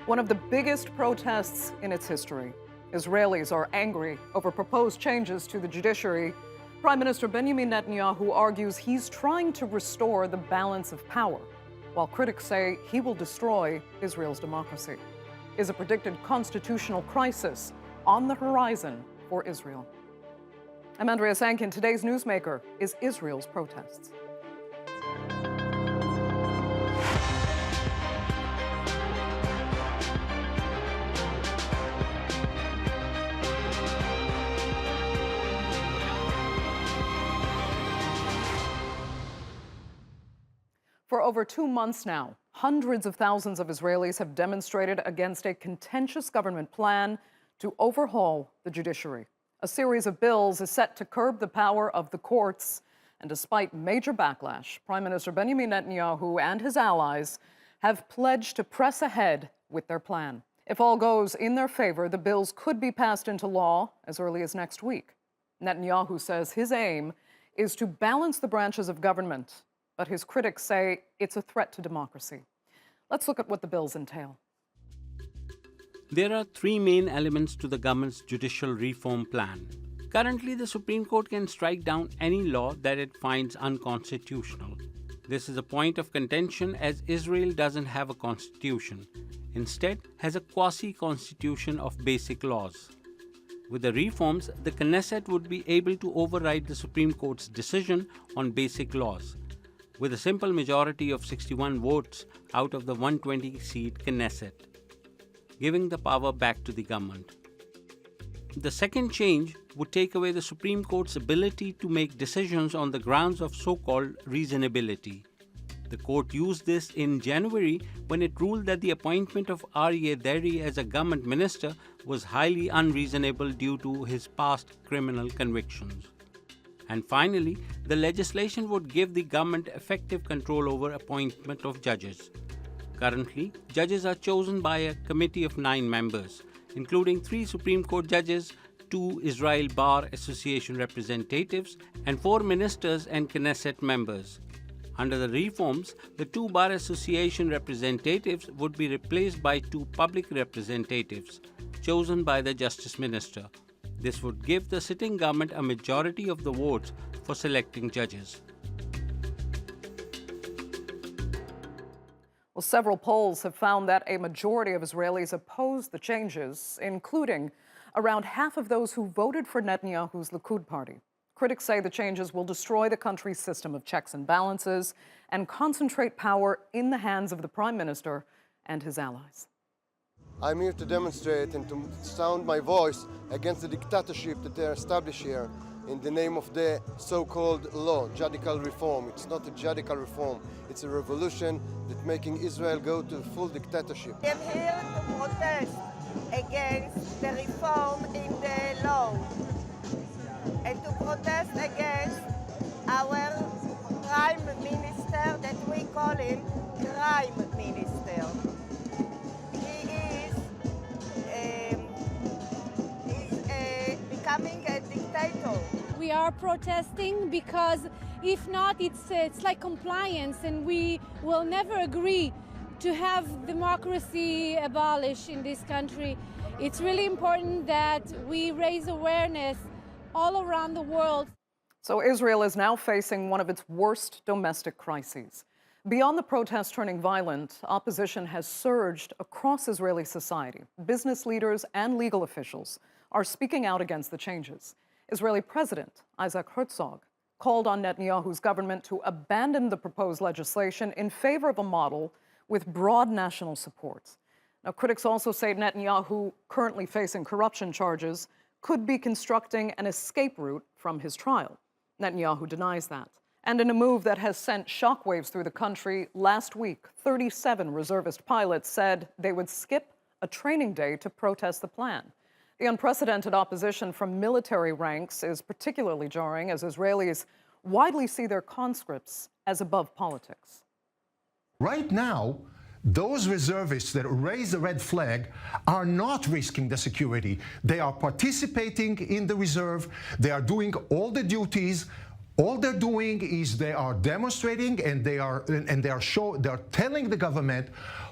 One of the biggest protests in its history. Israelis are angry over proposed changes to the judiciary. Prime Minister Benjamin Netanyahu argues he's trying to restore the balance of power, while critics say he will destroy Israel's democracy. Is a predicted constitutional crisis on the horizon for Israel? I'm Andrea Sankin. Today's newsmaker is Israel's protests. For over 2 months now, hundreds of thousands of Israelis have demonstrated against a contentious government plan to overhaul the judiciary. A series of bills is set to curb the power of the courts, and despite major backlash, Prime Minister Benjamin Netanyahu and his allies have pledged to press ahead with their plan. If all goes in their favor, the bills could be passed into law as early as next week. Netanyahu says his aim is to balance the branches of government, but his critics say it's a threat to democracy. Let's look at what the bills entail. There are 3 main elements to the government's judicial reform plan. Currently, the Supreme Court can strike down any law that it finds unconstitutional. This is a point of contention as Israel doesn't have a constitution. Instead, has a quasi-constitution of basic laws. With the reforms, the Knesset would be able to override the Supreme Court's decision on basic laws, with a simple majority of 61 votes out of the 120-seat Knesset, giving the power back to the government. The second change would take away the Supreme Court's ability to make decisions on the grounds of so-called reasonability. The court used this in January when it ruled that the appointment of Aryeh Deri as a government minister was highly unreasonable due to his past criminal convictions. And finally, the legislation would give the government effective control over appointment of judges. Currently, judges are chosen by a committee of 9 members, including 3 Supreme Court judges, 2 Israel Bar Association representatives, and 4 ministers and Knesset members. Under the reforms, the 2 Bar Association representatives would be replaced by 2 public representatives, chosen by the Justice Minister. This would give the sitting government a majority of the votes for selecting judges. Well, several polls have found that a majority of Israelis oppose the changes, including around half of those who voted for Netanyahu's Likud party. Critics say the changes will destroy the country's system of checks and balances and concentrate power in the hands of the Prime Minister and his allies. I'm here to demonstrate and to sound my voice against the dictatorship that they are established here in the name of the so-called law, judicial reform. It's not a judicial reform, it's a revolution that's making Israel go to full dictatorship. I'm here to protest against the reform in the law and to protest against our Prime Minister that we call him Crime Minister. Becoming a dictator. We are protesting because if not, it's like compliance, and we will never agree to have democracy abolished in this country. It's really important that we raise awareness all around the world. So Israel is now facing one of its worst domestic crises. Beyond the protests turning violent, opposition has surged across Israeli society. Business leaders and legal officials are speaking out against the changes. Israeli President Isaac Herzog called on Netanyahu's government to abandon the proposed legislation in favor of a model with broad national support. Now, critics also say Netanyahu, currently facing corruption charges, could be constructing an escape route from his trial. Netanyahu denies that. And in a move that has sent shockwaves through the country, last week, 37 reservist pilots said they would skip a training day to protest the plan. The unprecedented opposition from military ranks is particularly jarring as Israelis widely see their conscripts as above politics. Right now, those reservists that raise the red flag are not risking the security. They are participating in the reserve. They are doing all the duties All they're doing is they are demonstrating, and they are telling the government,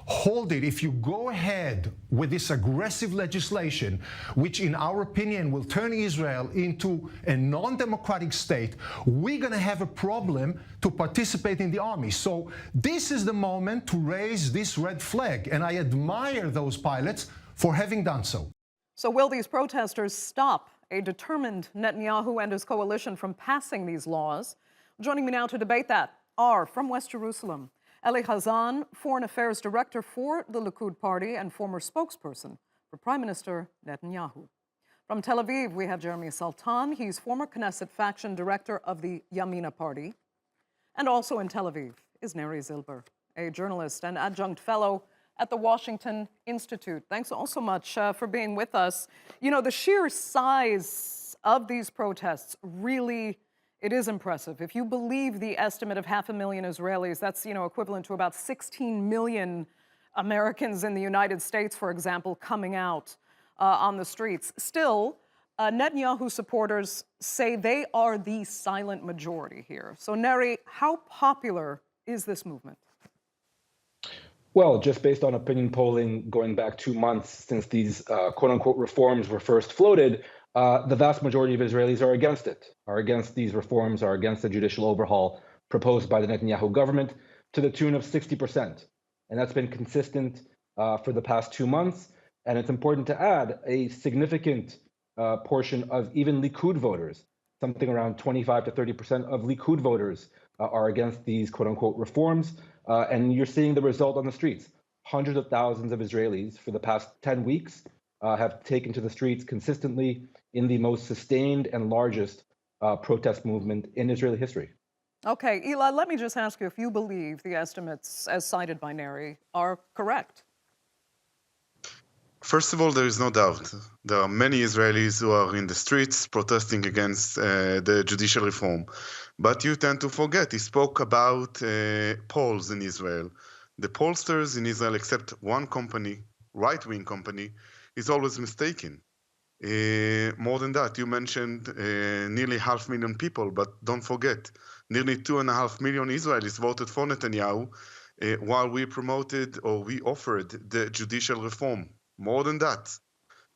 hold it. If you go ahead with this aggressive legislation, which in our opinion will turn Israel into a non-democratic state, we're going to have a problem to participate in the army. So this is the moment to raise this red flag, and I admire those pilots for having done so. So will these protesters stop a determined Netanyahu and his coalition from passing these laws? Joining me now to debate that are, from West Jerusalem, Eli Hazan, Foreign Affairs Director for the Likud party and former spokesperson for Prime Minister Netanyahu. From Tel Aviv, we have Jeremy Saltan. He's former Knesset faction director of the Yamina party. And also in Tel Aviv is Neri Zilber, a journalist and adjunct fellow at the Washington Institute. Thanks all so much for being with us. You know, the sheer size of these protests really, it is impressive. If you believe the estimate of 500,000 Israelis, that's, equivalent to about 16 million Americans in the United States, for example, coming out on the streets. Still, Netanyahu supporters say they are the silent majority here. So, Neri, how popular is this movement? Well, just based on opinion polling going back 2 months since these quote-unquote reforms were first floated, the vast majority of Israelis are against it, are against these reforms, are against the judicial overhaul proposed by the Netanyahu government to the tune of 60%. And that's been consistent for the past 2 months. And it's important to add a significant portion of even Likud voters, something around 25 to 30% of Likud voters are against these quote-unquote reforms. And you're seeing the result on the streets. Hundreds of thousands of Israelis for the past 10 weeks have taken to the streets consistently in the most sustained and largest protest movement in Israeli history. Okay, Eli, let me just ask you if you believe the estimates as cited by Neri are correct. First of all, there is no doubt. There are many Israelis who are in the streets protesting against the judicial reform. But you tend to forget, he spoke about polls in Israel. The pollsters in Israel, except one company, right-wing company, is always mistaken. More than that, you mentioned nearly 500,000 people, but don't forget, nearly 2.5 million Israelis voted for Netanyahu while we promoted or we offered the judicial reform. More than that,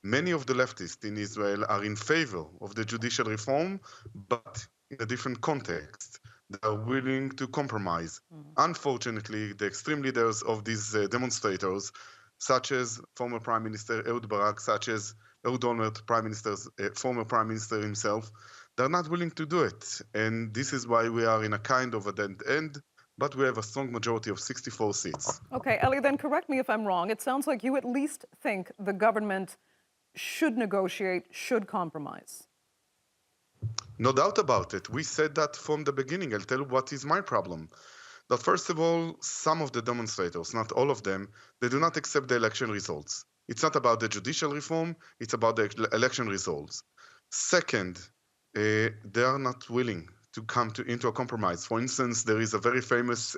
many of the leftists in Israel are in favor of the judicial reform, but in a different context. They are willing to compromise. Unfortunately, the extreme leaders of these demonstrators, such as former Prime Minister Ehud Barak, such as Ehud Olmert, former Prime Minister himself, they're not willing to do it. And this is why we are in a kind of a dead end, but we have a strong majority of 64 seats. Okay, Eli, then correct me if I'm wrong. It sounds like you at least think the government should negotiate, should compromise. No doubt about it. We said that from the beginning. I'll tell you what is my problem. That first of all, some of the demonstrators, not all of them, they do not accept the election results. It's not about the judicial reform, it's about the election results. Second, they are not willing to come into a compromise. For instance, there is a very famous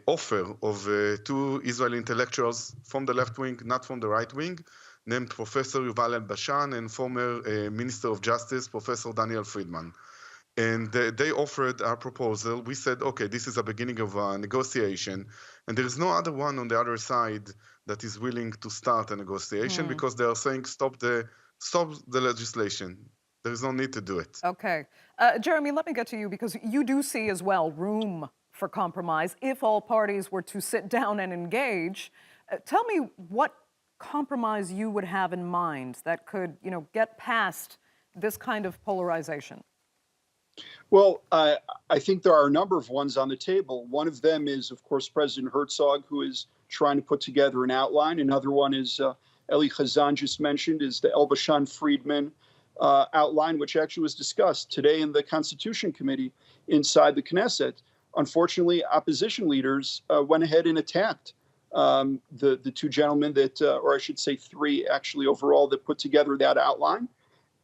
offer of two Israeli intellectuals from the left wing, not from the right wing, named Professor Yuval El-Bashan and former Minister of Justice, Professor Daniel Friedman. And they offered our proposal. We said, okay, this is a beginning of a negotiation. And there is no other one on the other side that is willing to start a negotiation because they are saying, stop the legislation. There is no need to do it. Okay. Jeremy, let me get to you because you do see as well room for compromise if all parties were to sit down and engage. Tell me what compromise you would have in mind that could, get past this kind of polarization. Well, I think there are a number of ones on the table. One of them is, of course, President Herzog, who is trying to put together an outline. Another one is Eli Hazan just mentioned, is the El-Bashan-Friedman outline, which actually was discussed today in the Constitution Committee inside the Knesset. Unfortunately, opposition leaders went ahead and attacked the two gentlemen that, or I should say three actually overall, that put together that outline.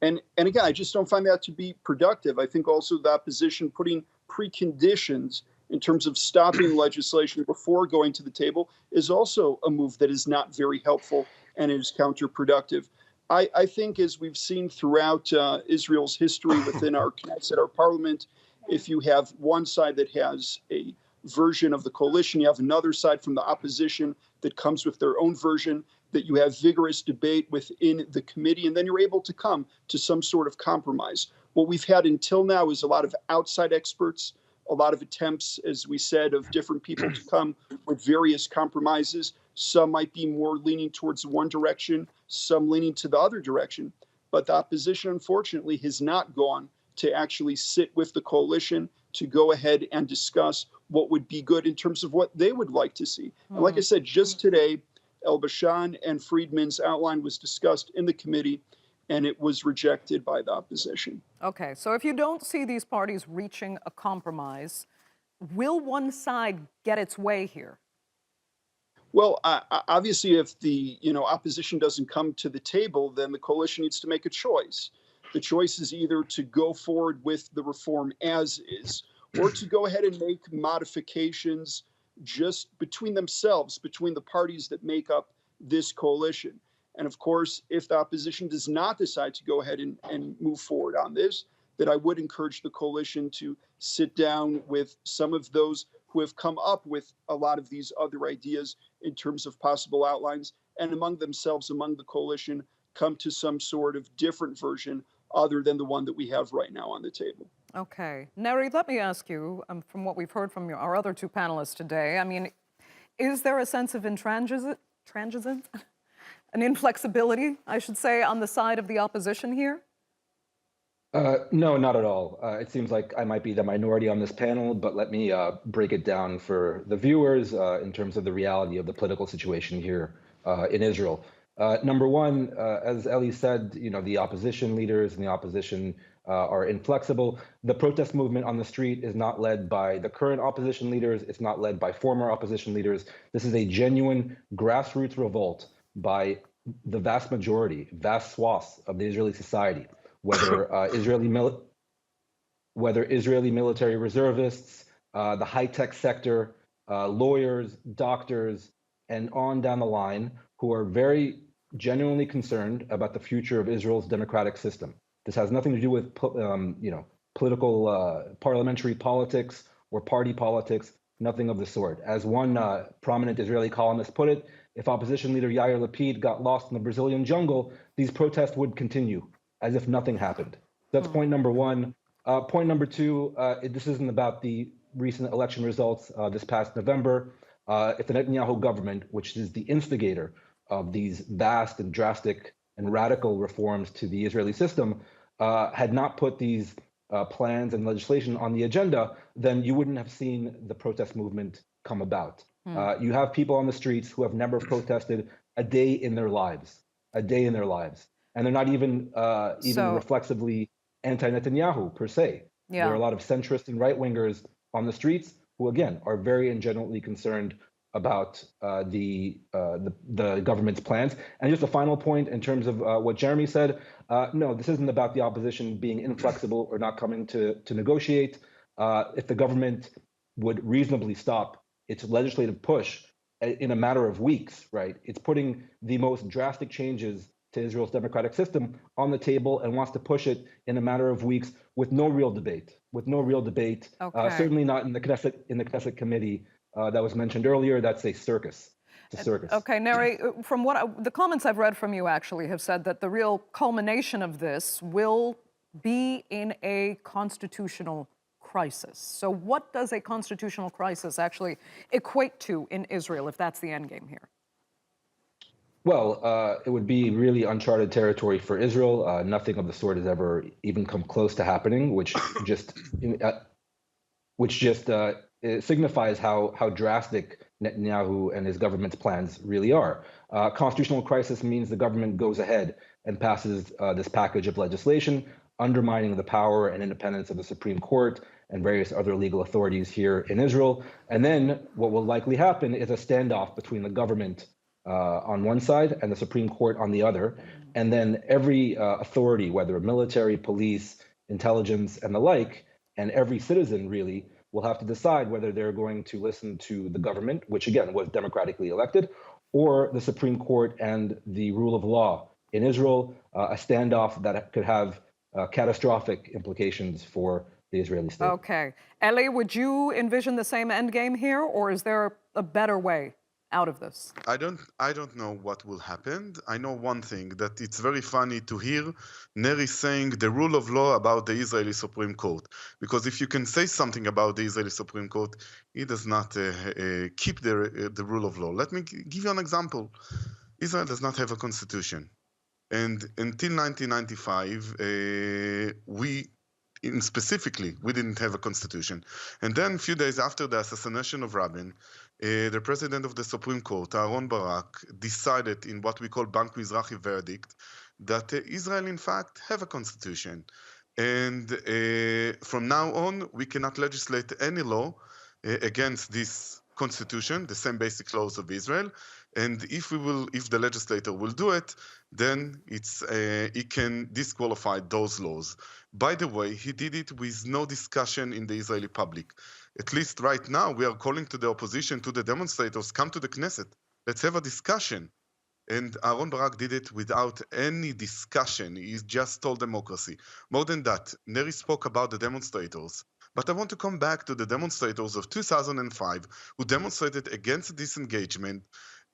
And again, I just don't find that to be productive. I think also the opposition putting preconditions in terms of stopping legislation before going to the table is also a move that is not very helpful and is counterproductive. I think, as we've seen throughout Israel's history within our Knesset, our parliament, if you have one side that has a version of the coalition, you have another side from the opposition that comes with their own version, that you have vigorous debate within the committee, and then you're able to come to some sort of compromise. What we've had until now is a lot of outside experts, a lot of attempts, as we said, of different people to come with various compromises. Some might be more leaning towards one direction, some leaning to the other direction. But the opposition, unfortunately, has not gone to actually sit with the coalition to go ahead and discuss what would be good in terms of what they would like to see. And like I said, just today, El-Bashan and Friedman's outline was discussed in the committee, and it was rejected by the opposition. Okay, so if you don't see these parties reaching a compromise, will one side get its way here? Well, obviously, if the opposition doesn't come to the table, then the coalition needs to make a choice. The choice is either to go forward with the reform as is, or to go ahead and make modifications just between themselves, between the parties that make up this coalition. And of course, if the opposition does not decide to go ahead and move forward on this, then I would encourage the coalition to sit down with some of those who have come up with a lot of these other ideas in terms of possible outlines, and among themselves, among the coalition, come to some sort of different version other than the one that we have right now on the table. Okay. Neri, let me ask you, from what we've heard from our other two panelists today, I mean, is there a sense of intransigence, an inflexibility, I should say, on the side of the opposition here? No, not at all. It seems like I might be the minority on this panel, but let me break it down for the viewers in terms of the reality of the political situation here in Israel. Number one, as Eli said, the opposition leaders and the opposition are inflexible. The protest movement on the street is not led by the current opposition leaders. It's not led by former opposition leaders. This is a genuine grassroots revolt by the vast majority, vast swaths of the Israeli society, whether Israeli military reservists, the high-tech sector, lawyers, doctors, and on down the line, who are very genuinely concerned about the future of Israel's democratic system. This has nothing to do with political parliamentary politics or party politics, nothing of the sort. As one prominent Israeli columnist put it, if opposition leader Yair Lapid got lost in the Brazilian jungle, these protests would continue as if nothing happened. That's point number one. Point number two, this isn't about the recent election results this past November. If the Netanyahu government, which is the instigator of these vast and drastic and radical reforms to the Israeli system, had not put these plans and legislation on the agenda, then you wouldn't have seen the protest movement come about. You have people on the streets who have never protested a day in their lives, and they're not even reflexively anti-Netanyahu per se. Yeah. There are a lot of centrist and right-wingers on the streets who, again, are very and genuinely concerned about the government's plans. And just a final point in terms of what Jeremy said, no, this isn't about the opposition being inflexible or not coming to negotiate. If the government would reasonably stop its legislative push in a matter of weeks, right? It's putting the most drastic changes to Israel's democratic system on the table and wants to push it in a matter of weeks with no real debate. Okay. Certainly not in the Knesset committee that was mentioned earlier. That's a circus. It's a circus. Okay, Neri, from the comments I've read from you actually have said that the real culmination of this will be in a constitutional crisis. So what does a constitutional crisis actually equate to in Israel, if that's the end game here? Well, it would be really uncharted territory for Israel. Nothing of the sort has ever even come close to happening, which just signifies how drastic Netanyahu and his government's plans really are. Constitutional crisis means the government goes ahead and passes this package of legislation, undermining the power and independence of the Supreme Court and various other legal authorities here in Israel. And then what will likely happen is a standoff between the government on one side and the Supreme Court on the other. And then every authority, whether military, police, intelligence, and the like, and every citizen really will have to decide whether they're going to listen to the government, which again was democratically elected, or the Supreme Court and the rule of law in Israel, a standoff that could have catastrophic implications for the Israeli state. Okay. Eli, would you envision the same end game here, or is there a better way out of this? I don't know what will happen. I know one thing, that it's very funny to hear Neri saying the rule of law about the Israeli Supreme Court. Because if you can say something about the Israeli Supreme Court, it does not keep the rule of law. Let me give you an example. Israel does not have a constitution. And until 1995, specifically, we didn't have a constitution. And then a few days after the assassination of Rabin, the president of the Supreme Court, Aaron Barak, decided in what we call Bank Mizrahi verdict that Israel, in fact, have a constitution. And from now on, we cannot legislate any law against this constitution, the same basic laws of Israel. And if the legislator will do it, then he can disqualify those laws. By the way, he did it with no discussion in the Israeli public. At least right now, we are calling to the opposition, to the demonstrators, come to the Knesset. Let's have a discussion. And Aaron Barak did it without any discussion. He just told democracy. More than that, Neri spoke about the demonstrators. But I want to come back to the demonstrators of 2005 who demonstrated against disengagement,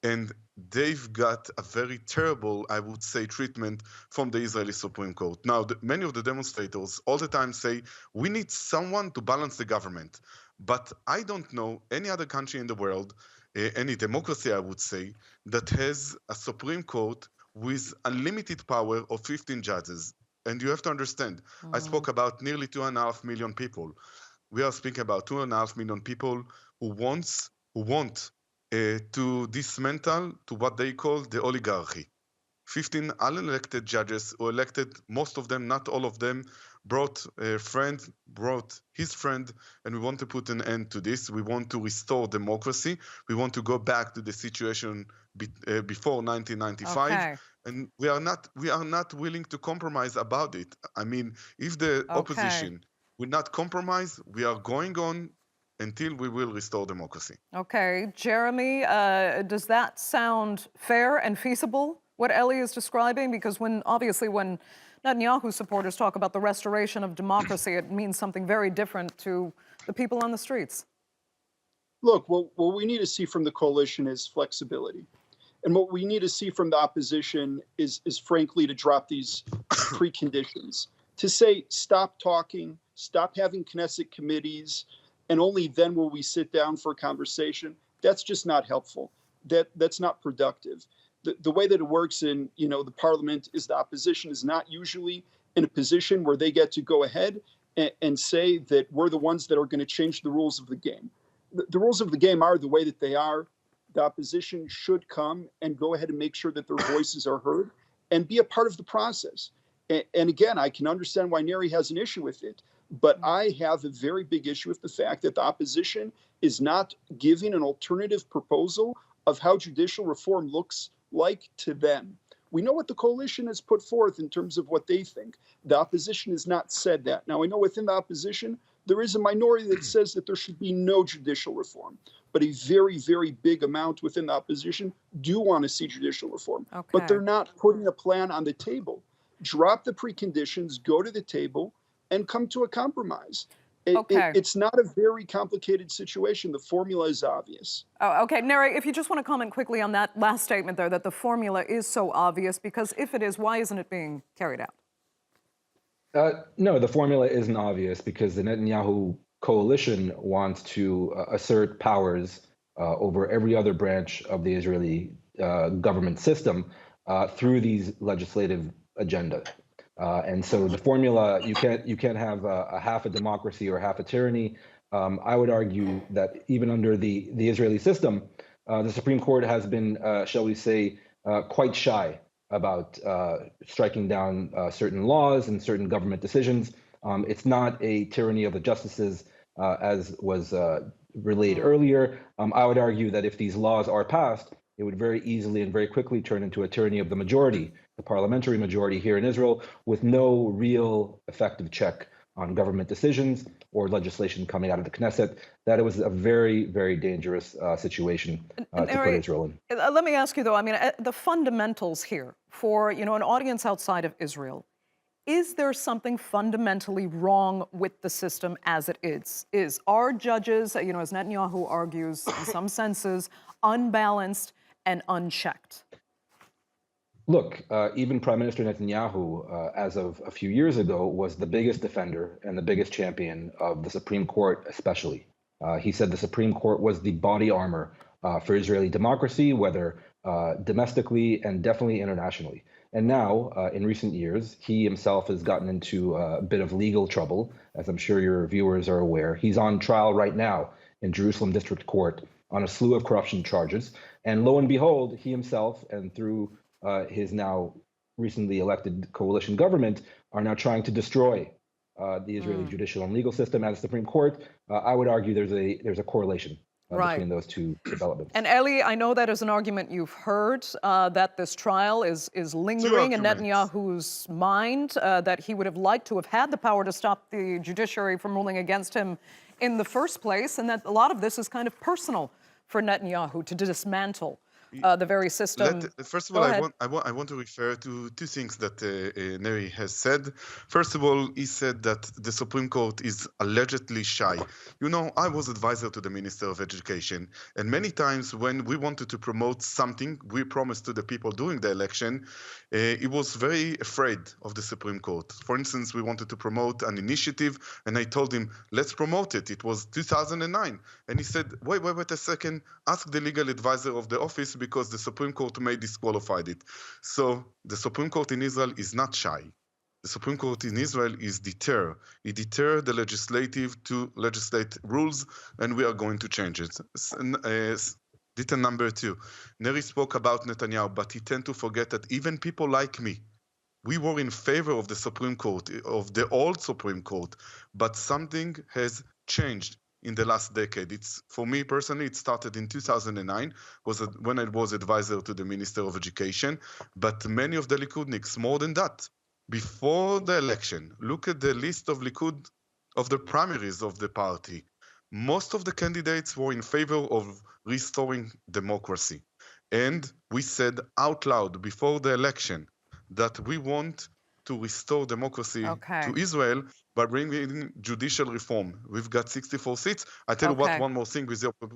and they've got a very terrible, I would say, treatment from the Israeli Supreme Court. Now, many of the demonstrators all the time say, we need someone to balance the government. But I don't know any other country in the world, any democracy, I would say, that has a Supreme Court with unlimited power of 15 judges. And you have to understand, I spoke about nearly 2.5 million people. We are speaking about 2.5 million people who want to dismantle to what they call the oligarchy. 15 unelected judges who elected, most of them, not all of them, brought his friend, and we want to put an end to this. We want to restore democracy. We want to go back to the situation before 1995. Okay. And we are not willing to compromise about it. I mean, if the opposition will not compromise, we are going on until we will restore democracy. Okay. Jeremy, does that sound fair and feasible, what Eli is describing? Because obviously when Netanyahu supporters talk about the restoration of democracy, it means something very different to the people on the streets. Look, what we need to see from the coalition is flexibility. And what we need to see from the opposition is frankly, to drop these preconditions, to say, stop talking, stop having Knesset committees, and only then will we sit down for a conversation. That's just not helpful. That's not productive. The way that it works in the parliament is the opposition is not usually in a position where they get to go ahead and say that we're the ones that are going to change the rules of the game. The rules of the game are the way that they are. The opposition should come and go ahead and make sure that their voices are heard and be a part of the process. And again, I can understand why Neri has an issue with it, but I have a very big issue with the fact that the opposition is not giving an alternative proposal of how judicial reform looks like to them. We know what the coalition has put forth in terms of what they think. The opposition has not said that. Now, I know within the opposition, there is a minority that says that there should be no judicial reform, but a very, very big amount within the opposition do want to see judicial reform. Okay. But they're not putting a plan on the table. Drop the preconditions, go to the table, and come to a compromise. It's not a very complicated situation. The formula is obvious. Oh, okay. Neri, if you just want to comment quickly on that last statement there, that the formula is so obvious, because if it is, why isn't it being carried out? No, the formula isn't obvious because the Netanyahu coalition wants to assert powers over every other branch of the Israeli government system through these legislative agendas. And so the formula, you can't have a half a democracy or half a tyranny. I would argue that even under the Israeli system, the Supreme Court has been, shall we say, quite shy about striking down certain laws and certain government decisions. It's not a tyranny of the justices, as was relayed earlier. I would argue that if these laws are passed, it would very easily and very quickly turn into a tyranny of the majority, the parliamentary majority here in Israel, with no real effective check on government decisions or legislation coming out of the Knesset. That it was a very, very dangerous situation to put Israel in. Let me ask you, though, I mean, the fundamentals here for, an audience outside of Israel, is there something fundamentally wrong with the system as it is? Are judges, as Netanyahu argues, in some senses, unbalanced and unchecked? Look, even Prime Minister Netanyahu, as of a few years ago, was the biggest defender and the biggest champion of the Supreme Court, especially. He said the Supreme Court was the body armor for Israeli democracy, whether domestically and definitely internationally. And now, in recent years, he himself has gotten into a bit of legal trouble, as I'm sure your viewers are aware. He's on trial right now in Jerusalem District Court on a slew of corruption charges. And lo and behold, he himself, and through his now recently elected coalition government, are now trying to destroy the Israeli judicial and legal system as the Supreme Court. I would argue there's a correlation between those two developments. And Eli, I know that is an argument you've heard, that this trial is lingering in Netanyahu's mind, that he would have liked to have had the power to stop the judiciary from ruling against him in the first place, and that a lot of this is kind of personal for Netanyahu to dismantle the very system. First of all, I want to refer to two things that Neri has said. First of all, he said that the Supreme Court is allegedly shy. You know, I was advisor to the Minister of Education, and many times when we wanted to promote something we promised to the people during the election, he was very afraid of the Supreme Court. For instance, we wanted to promote an initiative, and I told him, let's promote it. It was 2009. And he said, wait a second, ask the legal advisor of the office, because the Supreme Court may disqualify it. So the Supreme Court in Israel is not shy. The Supreme Court in Israel is deter. It deter the legislative to legislate rules, and we are going to change it. Detail number 2. Neri spoke about Netanyahu, but he tend to forget that even people like me, we were in favor of the Supreme Court, of the old Supreme Court, but something has changed in the last decade. For me personally, it started in 2009, when I was advisor to the Minister of Education. But many of the Likudniks, more than that, before the election, look at the list of Likud, of the primaries of the party. Most of the candidates were in favor of restoring democracy. And we said out loud before the election that we want to restore democracy to Israel by bringing judicial reform. We've got 64 seats. I tell you what, one more thing,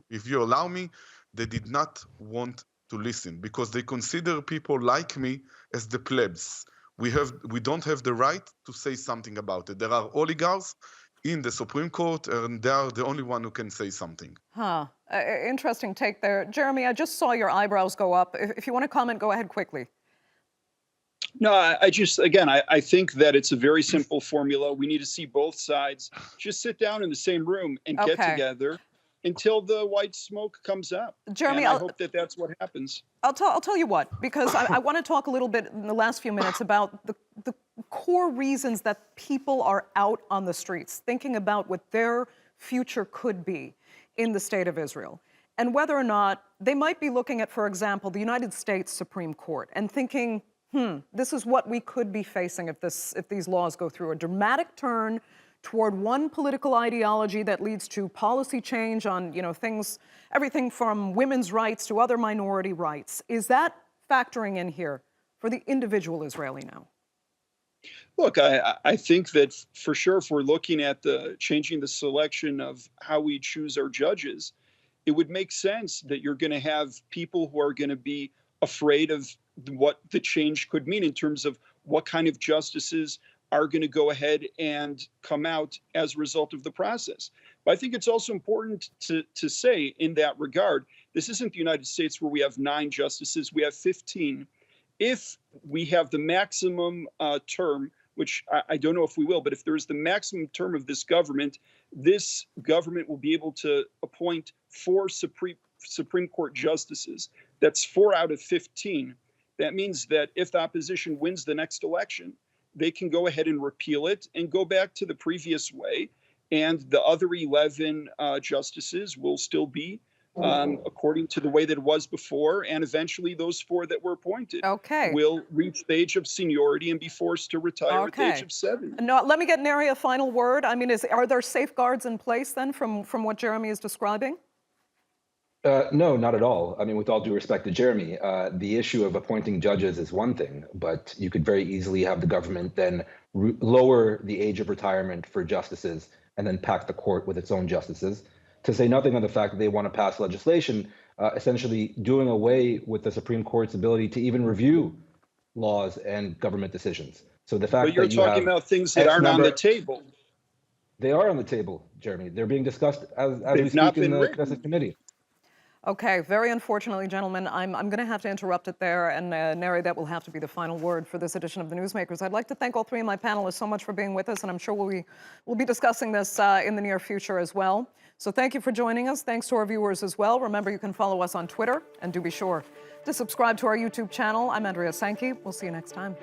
if you allow me, they did not want to listen because they consider people like me as the plebs. We don't have the right to say something about it. There are oligarchs in the Supreme Court, and they are the only one who can say something. Interesting take there. Jeremy, I just saw your eyebrows go up. If you want to comment, go ahead quickly. No, I think that it's a very simple formula. We need to see both sides just sit down in the same room and get together until the white smoke comes up. Jeremy, I hope that that's what happens. I'll tell you what, because I want to talk a little bit in the last few minutes about the core reasons that people are out on the streets, thinking about what their future could be in the state of Israel, and whether or not they might be looking at, for example, the United States Supreme Court and thinking, this is what we could be facing if these laws go through. A dramatic turn toward one political ideology that leads to policy change on, everything from women's rights to other minority rights. Is that factoring in here for the individual Israeli now? Look, I think that for sure, if we're looking at changing the selection of how we choose our judges, it would make sense that you're going to have people who are going to be afraid of what the change could mean in terms of what kind of justices are going to go ahead and come out as a result of the process. But I think it's also important to say in that regard, this isn't the United States where we have 9 justices, we have 15. If we have the maximum term, which I don't know if we will, but if there is the maximum term of this government will be able to appoint 4 Supreme Court justices. That's 4 out of 15. That means that if the opposition wins the next election, they can go ahead and repeal it and go back to the previous way. And the other 11 justices will still be according to the way that it was before. And eventually those 4 that were appointed will reach the age of seniority and be forced to retire at the age of 70. No, let me get Neri a final word. I mean, are there safeguards in place then from what Jeremy is describing? No, not at all. I mean, with all due respect to Jeremy, the issue of appointing judges is one thing, but you could very easily have the government then lower the age of retirement for justices and then pack the court with its own justices, to say nothing of the fact that they want to pass legislation essentially doing away with the Supreme Court's ability to even review laws and government decisions. So the fact But you're that you talking have about things that X aren't on number- the table. They are on the table, Jeremy. They're being discussed as we They've not speak in been the written. Knesset committee. Okay, very unfortunately, gentlemen, I'm going to have to interrupt it there. And Neri, that will have to be the final word for this edition of the Newsmakers. I'd like to thank all three of my panelists so much for being with us, and I'm sure we'll be discussing this in the near future as well. So thank you for joining us. Thanks to our viewers as well. Remember, you can follow us on Twitter, and do be sure to subscribe to our YouTube channel. I'm Andrea Sankey. We'll see you next time.